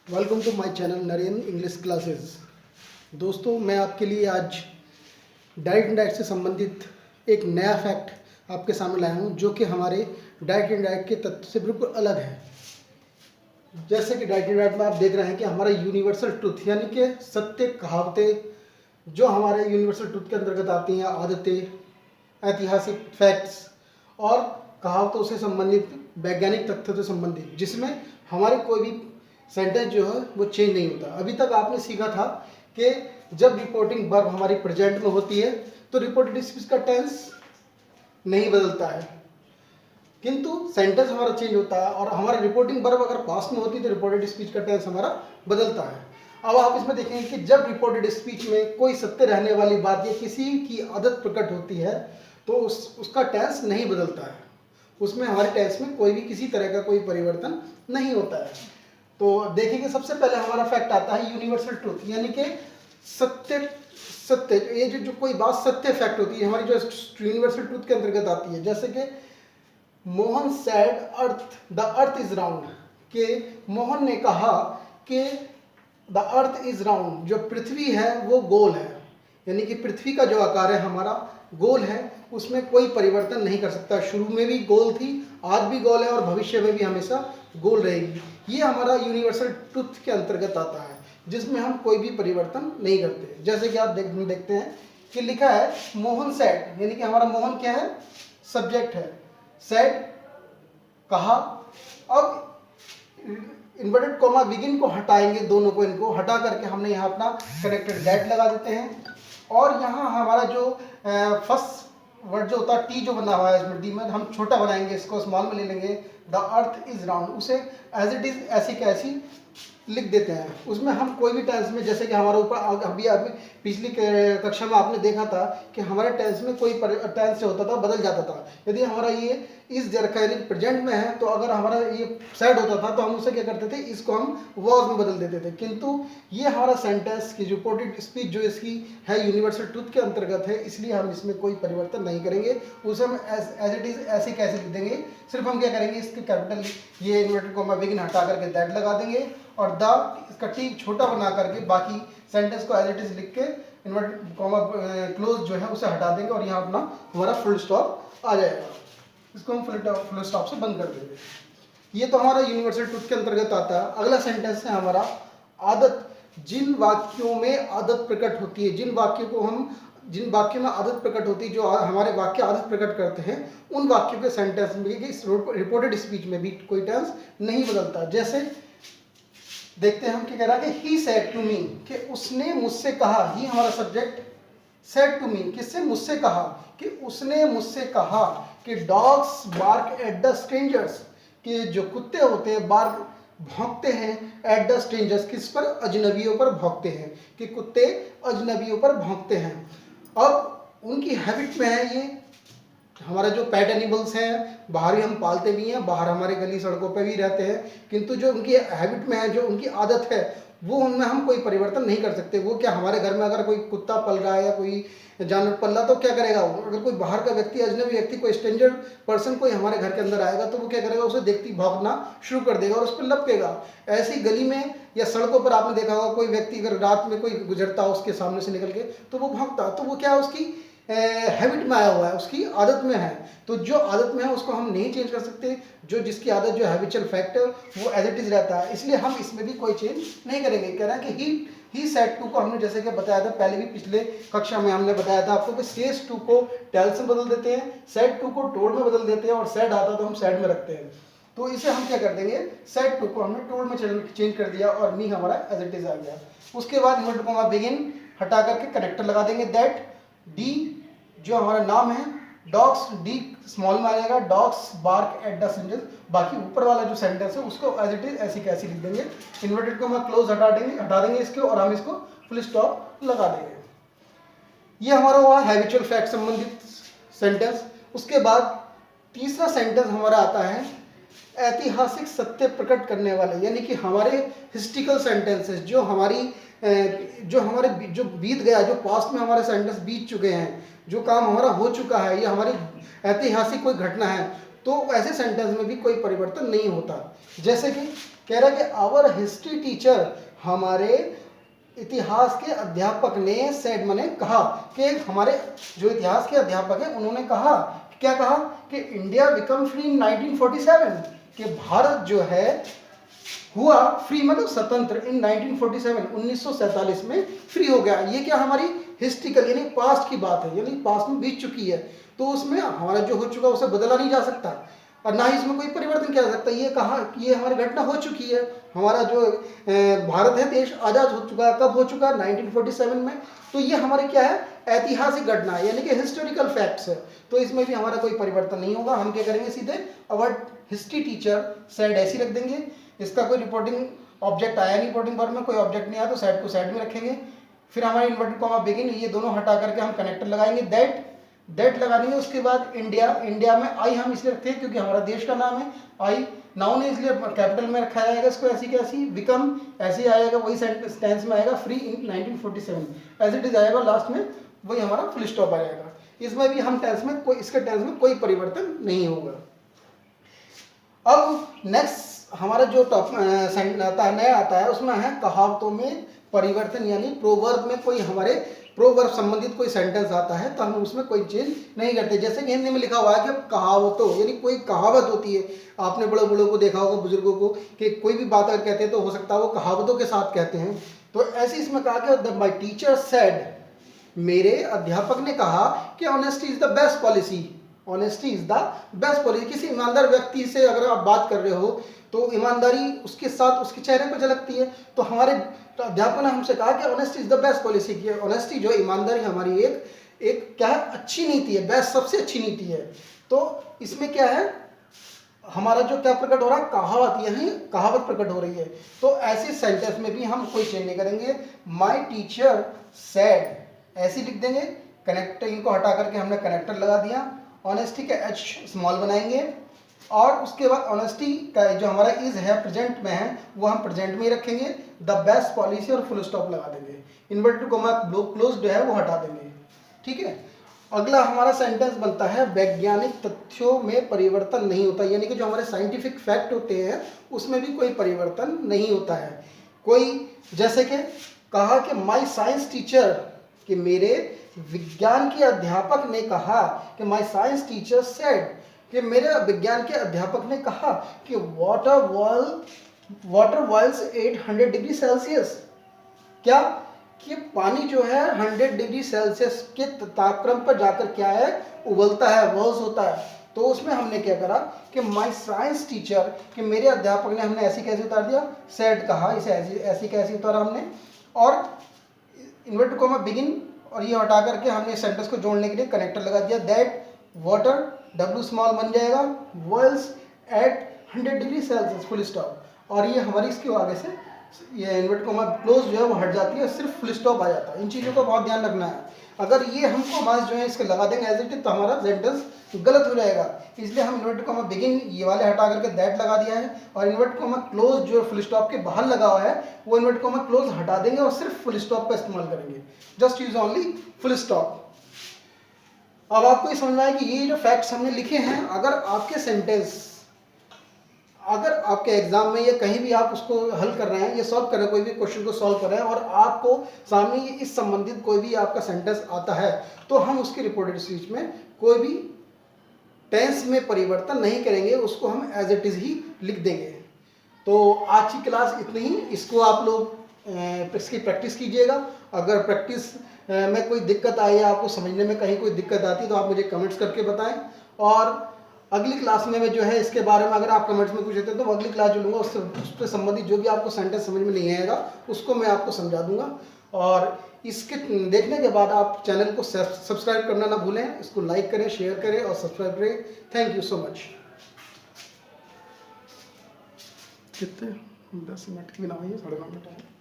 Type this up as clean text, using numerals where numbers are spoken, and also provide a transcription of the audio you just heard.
Welcome to my channel Naren English classes. दोस्तों, मैं आपके लिए आज डाइट एंड डाइट से संबंधित एक नया फैक्ट आपके सामने लाया हूँ, जो कि हमारे डाइट एंड डाइट के तत्व से बिल्कुल अलग है। जैसे कि डाइट एंड डाइट में आप देख रहे हैं कि हमारा यूनिवर्सल ट्रुथ यानी कि सत्य कहावतें जो हमारे यूनिवर्सल ट्रुथ के अंतर्गत आती हैं, आदतें, ऐतिहासिक फैक्ट्स और कहावतों से संबंधित वैज्ञानिक तथ्यों से संबंधित, जिसमें हमारे कोई भी सेंटेंस जो है वो चेंज नहीं होता। अभी तक आपने सीखा था कि जब रिपोर्टिंग वर्ब हमारी प्रेजेंट में होती है तो रिपोर्टेड स्पीच का टेंस नहीं बदलता है, किंतु सेंटेंस हमारा चेंज होता है। और हमारा रिपोर्टिंग वर्ब अगर पास्ट में होती है तो रिपोर्टेड स्पीच का टेंस हमारा बदलता है। अब आप इसमें देखेंगे कि जब रिपोर्टेड स्पीच में कोई सत्य रहने वाली बात या किसी की आदत प्रकट होती है तो उसका टेंस नहीं बदलता है, उसमें हमारे टेंस में कोई भी किसी तरह का कोई परिवर्तन नहीं होता है। तो देखिए, सबसे पहले हमारा फैक्ट आता है यूनिवर्सल ट्रूथ, यानी कि सत्य। सत्य ये जो कोई बात सत्य फैक्ट होती है हमारी, जो यूनिवर्सल ट्रूथ के अंतर्गत आती है। जैसे कि Mohan said the earth is round, कि मोहन ने कहा कि द अर्थ इज राउंड, जो पृथ्वी है वो गोल है, यानी कि पृथ्वी का जो आकार है हमारा गोल है, उसमें कोई परिवर्तन नहीं कर सकता। शुरू में भी गोल थी, आज भी गोल है और भविष्य में भी हमेशा गोल रहेगी। ये हमारा यूनिवर्सल ट्रुथ के अंतर्गत आता है, जिसमें हम कोई भी परिवर्तन नहीं करते। जैसे कि आप देखते हैं कि लिखा है मोहन सेड, यानी कि हमारा मोहन क्या है, सब्जेक्ट है, सेड कहा। अब इन्वर्टेड कॉमा बिगिन को हटाएंगे, दोनों को, इनको हटा करके हमने यहाँ अपना कनेक्टेड दैट लगा देते हैं। और यहाँ हमारा जो फर्स्ट वर्ड जो होता है टी जो बना हुआ है इसमें, डी में हम छोटा बनाएंगे, इसको स्मॉल में ले लेंगे। द अर्थ इज राउंड, उसे एज इट इज ऐसी कैसी लिख देते हैं। उसमें हम कोई भी टेंस में, जैसे कि हमारे ऊपर अभी पिछली कक्षा में आपने देखा था कि हमारे टेंस में कोई टेंस जो होता था बदल जाता था। यदि हमारा ये इस यानी प्रेजेंट में है तो अगर हमारा ये सैड होता था तो हम उसे क्या करते थे, इसको हम वॉज में बदल देते थे। किंतु ये हमारा सेंटेंस की रिपोर्टेड स्पीच जो इसकी है यूनिवर्सल ट्रुथ के अंतर्गत है, इसलिए हम इसमें कोई परिवर्तन नहीं करेंगे। उसे हम एज इट इज ऐसे कैसे लिख देंगे, सिर्फ हम क्या करेंगे, इसके कैपिटल ये इन्वर्टेड कॉमा बिगिन हटा करके दैट लगा देंगे और द इसका टी छोटा बना करके बाकी सेंटेंस को एज इट इज लिख के इन्वर्टेड कॉमा क्लोज जो है उसे हटा देंगे और यहाँ अपना हमारा फुल स्टॉप आ जाएगा। इसको हम फुल स्टॉप से बंद कर देंगे। ये तो हमारा यूनिवर्सल ट्रुथ के अंतर्गत आता है। अगला सेंटेंस है हमारा आदत। जिन वाक्यों में आदत प्रकट होती है, जिन वाक्यों में आदत प्रकट होती है, जो हमारे वाक्य आदत प्रकट करते हैं, उन वाक्यों के सेंटेंस में रिपोर्टेड स्पीच में भी कोई टेंस नहीं बदलता। जैसे देखते हैं हम क्या कह रहा है कि ही सेड टू मी, कि उसने मुझसे कहा। ही हमारा सब्जेक्ट, सेड टू मी किससे, मुझसे कहा, कि उसने मुझसे कहा कि dogs bark at the strangers, कि जो कुत्ते होते हैं बार्क भौंकते हैं एट द स्ट्रेंजर्स, किस पर, अजनबियों पर भौंकते हैं, कि कुत्ते अजनबियों पर भौंकते हैं। अब उनकी हैबिट में है ये, हमारा जो पेट एनिमल्स हैं बाहर ही हम पालते भी हैं, बाहर हमारे गली सड़कों पे भी रहते हैं, किंतु जो उनकी हैबिट में है, जो उनकी आदत है, वो उनमें हम कोई परिवर्तन नहीं कर सकते। वो क्या, हमारे घर में अगर कोई कुत्ता पल रहा है या कोई जानवर पल रहा तो क्या करेगा वो, अगर कोई बाहर का व्यक्ति, अजनबी व्यक्ति, कोई स्ट्रेंजर पर्सन कोई हमारे घर के अंदर आएगा तो वो क्या करेगा, उसे देखती भौंकना शुरू कर देगा और उस पर लपकेगा। ऐसी गली में या सड़कों पर आपने देखा होगा, कोई व्यक्ति अगर रात में कोई गुजरता उसके सामने से निकल के तो वो भौंकता, तो वो क्या, उसकी हैबिट में आया हुआ है, उसकी आदत में है। तो जो आदत में है उसको हम नहीं चेंज कर सकते, जो जिसकी आदत, जो हैबिचुअल फैक्ट है वो एज इट इज रहता है, इसलिए हम इसमें भी कोई चेंज नहीं करेंगे। कह रहा है कि ही सेड टू को हमने जैसे कि बताया था पहले भी, पिछले कक्षा में हमने बताया था आपको कि सेज टू को टेल से बदल देते हैं, सेड टू को टोल्ड में बदल देते हैं, और सेड आता तो हम सेड में रखते हैं। तो इसे हम क्या कर देंगे, सेड टू को हमने टोल्ड में चेंज कर दिया और मी हमारा एज इट इज आ गया। उसके बाद इन्वर्टेड कॉमा बिगिन हटा करके कनेक्टर लगा देंगे, दैट डी जो हमारा नाम है, डॉग्स डी स्मॉल में आ जाएगा, dogs bark at the strangers, बाकी ऊपर वाला जो सेंटेंस है उसको एज इट इज ऐसी कैसी लिख देंगे। इन्वर्टेड कॉमा क्लोज हटा देंगे इसके, और हम इसको फुल स्टॉप लगा देंगे। ये हमारा हुआ हैबिचुअल फैक्ट संबंधित सेंटेंस। उसके बाद तीसरा सेंटेंस हमारा आता है ऐतिहासिक सत्य प्रकट करने वाले, यानी कि हमारे हिस्ट्रिकल सेंटेंसेस, जो हमारे जो बीत गया, जो पास्ट में हमारे सेंटेंस बीत चुके हैं, जो काम हमारा हो चुका है, ये हमारी ऐतिहासिक कोई घटना है, तो ऐसे सेंटेंस में भी कोई परिवर्तन नहीं होता। जैसे कि कह रहा है कि आवर हिस्ट्री टीचर, हमारे इतिहास के अध्यापक ने सेड, मैंने कहा कि हमारे जो इतिहास के अध्यापक हैं उन्होंने कहा, क्या कहा कि इंडिया बिकम फ्री इन 1947, कि भारत जो है हुआ फ्री, मतलब स्वतंत्र, इन 1947, 1947 में फ्री हो गया। ये क्या हमारी हिस्ट्रिकल यानी पास्ट की बात है, यानी पास्ट में बीत चुकी है, तो उसमें हमारा जो हो चुका उसे बदला नहीं जा सकता और ना ही इसमें कोई परिवर्तन किया जा सकता। ये कहा ये हमारी घटना हो चुकी है, हमारा जो भारत है देश आज़ाद हो चुका है। कब हो चुका है? 1947 में। तो ये हमारे क्या है? ऐतिहासिक घटना है, यानी कि हिस्टोरिकल फैक्ट्स है। तो इसमें भी हमारा कोई परिवर्तन नहीं होगा। हम क्या करेंगे? सीधे अवर हिस्ट्री टीचर सेड ऐसी रख देंगे। इसका कोई रिपोर्टिंग ऑब्जेक्ट आया नहीं, रिपोर्टिंग फॉर्म में कोई ऑब्जेक्ट नहीं आया तो साइड को साइड में रखेंगे। फिर हमारे इन्वर्टेड कॉमा बिगिन, ये दोनों हटा करके हम कनेक्टर लगाएंगे, दैट लगा देंगे। उसके बाद इंडिया, इंडिया में आई हम इसलिए रखते हैं क्योंकि हमारा देश का नाम है। आई नाउन है इसलिए कैपिटल में रखा जाएगा इसको, ऐसी कैसी। बिकम ऐसे आएगा, वही सेंटेंस में आएगा, free in 1947 as it is आएगा, लास्ट में वही हमारा फुल स्टॉप आ जाएगा। इसमें भी हम टेंस में कोई, इसके टेंस में कोई परिवर्तन नहीं होगा। अब नेक्स्ट हमारा जो नया आता है उसमें है कहावतों में परिवर्तन, यानी प्रोवर्ब में कोई हमारे प्रोवर्ब संबंधित कोई सेंटेंस आता है तो हम उसमें कोई चेंज नहीं करते। जैसे कि हिंदी में लिखा हुआ है कि कहावतों, यानी कोई कहावत होती है, आपने बड़े बड़ों को देखा होगा, बुजुर्गों को, कि कोई भी बात अगर कहते हैं तो हो सकता है वो कहावतों के साथ कहते हैं। तो ऐसे इसमें कहा कि माय टीचर सेड, मेरे अध्यापक ने कहा कि honesty is the best policy. Honesty is the best policy. किसी ईमानदार व्यक्ति से अगर आप बात कर रहे हो तो ईमानदारी उसके साथ उसके चेहरे पर झलकती है। तो हमारे अध्यापक ने हमसे कहा कि honesty is the best policy, की ऑनेस्टी जो ईमानदारी हमारी एक क्या है? अच्छी नीति है, बेस्ट, सबसे अच्छी नीति है। तो इसमें क्या है? हमारा जो क्या प्रकट हो रहा है? कहावत, यही कहावत प्रकट हो रही है। तो ऐसे सेंटेंस में भी हम कोई चेंज नहीं करेंगे। माय टीचर सेड ऐसे लिख देंगे, कनेक्टर इनको हटा करके हमने कनेक्टर लगा दिया। ऑनेस्टी का एच स्मॉल बनाएंगे और उसके बाद ऑनेस्टी का जो हमारा इज है प्रेजेंट में है वो हम प्रेजेंट में ही रखेंगे। द बेस्ट पॉलिसी और फुल स्टॉप लगा देंगे। इन्वर्टेड कॉमा क्लोज जो है वो हटा देंगे। ठीक है। अगला हमारा सेंटेंस बनता है वैज्ञानिक तथ्यों में परिवर्तन नहीं होता, यानी कि जो हमारे साइंटिफिक फैक्ट होते हैं उसमें भी कोई परिवर्तन नहीं होता है। कोई जैसे कि कहा कि माय साइंस टीचर, कि मेरे विज्ञान के अध्यापक ने कहा, कि माय साइंस टीचर सेड, कि मेरे विज्ञान के अध्यापक ने कहा कि water boils at 100 degree Celsius. क्या? कि पानी जो है 100 डिग्री सेल्सियस के तापक्रम पर जाकर क्या है? उबलता है, बॉल्स होता है। तो उसमें हमने क्या करा कि माय साइंस टीचर, कि मेरे अध्यापक ने, हमने ऐसी कैसे उतार दिया? सेड कहा, इसे ऐसी कैसे उतारा हमने, और इन्वर्टेड कॉमा बिगिन और ये हटा करके हमने सेंटेंस को जोड़ने के लिए कनेक्टर लगा दिया। दैट वाटर डब्ल्यू स्मॉल बन जाएगा, boils at 100 degree Celsius full stop. और ये हमारी इसके आगे से ये इन्वर्टेड कॉमा क्लोज जो है वो हट जाती है, सिर्फ फुल स्टॉप आ जाता है। इन चीज़ों का बहुत ध्यान रखना है। अगर ये हम कॉमास जो है इसके लगा देंगे एज इट इज तो हमारा सेंटेंस गलत हो जाएगा। इसलिए हम इन्वर्टेड कॉमा बिगिन ये वाले हटा करके दैट लगा दिया है, और इन्वर्टेड कॉमा क्लोज जो फुल स्टॉप के बाहर लगा हुआ है वो इन्वर्टेड कॉमा क्लोज हटा देंगे और सिर्फ फुल स्टॉप का इस्तेमाल करेंगे। Just use only full stop. अब आपको ये समझना है कि ये जो फैक्ट्स हमने लिखे हैं, अगर आपके सेंटेंस, अगर आपके एग्जाम में ये कहीं भी आप उसको हल कर रहे हैं, ये सॉल्व कर रहे हैं, कोई भी क्वेश्चन को सॉल्व कर रहे हैं और आपको सामने ये इस संबंधित कोई भी आपका सेंटेंस आता है, तो हम उसकी रिपोर्टेड स्पीच में कोई भी टेंस में परिवर्तन नहीं करेंगे, उसको हम एज इट इज ही लिख देंगे। तो आज की क्लास इतनी ही। इसको आप लोग इसकी प्रैक्टिस कीजिएगा। अगर प्रैक्टिस में कोई दिक्कत आई, आपको समझने में कहीं कोई दिक्कत आती है तो आप मुझे कमेंट्स करके बताएं। और अगली क्लास में मैं जो है इसके बारे में अगर आप कमेंट्स में पूछते हैं तो अगली क्लास जो लूँगा उस पर संबंधित जो भी आपको सेंटेंस समझ में नहीं आएगा उसको मैं आपको समझा दूंगा। और इसके देखने के बाद आप चैनल को सब्सक्राइब करना ना भूलें। इसको लाइक करें, शेयर करें और सब्सक्राइब करें। Thank you so much. कितने 10 मिनट की ना हुई है, 9:30 मिनट है।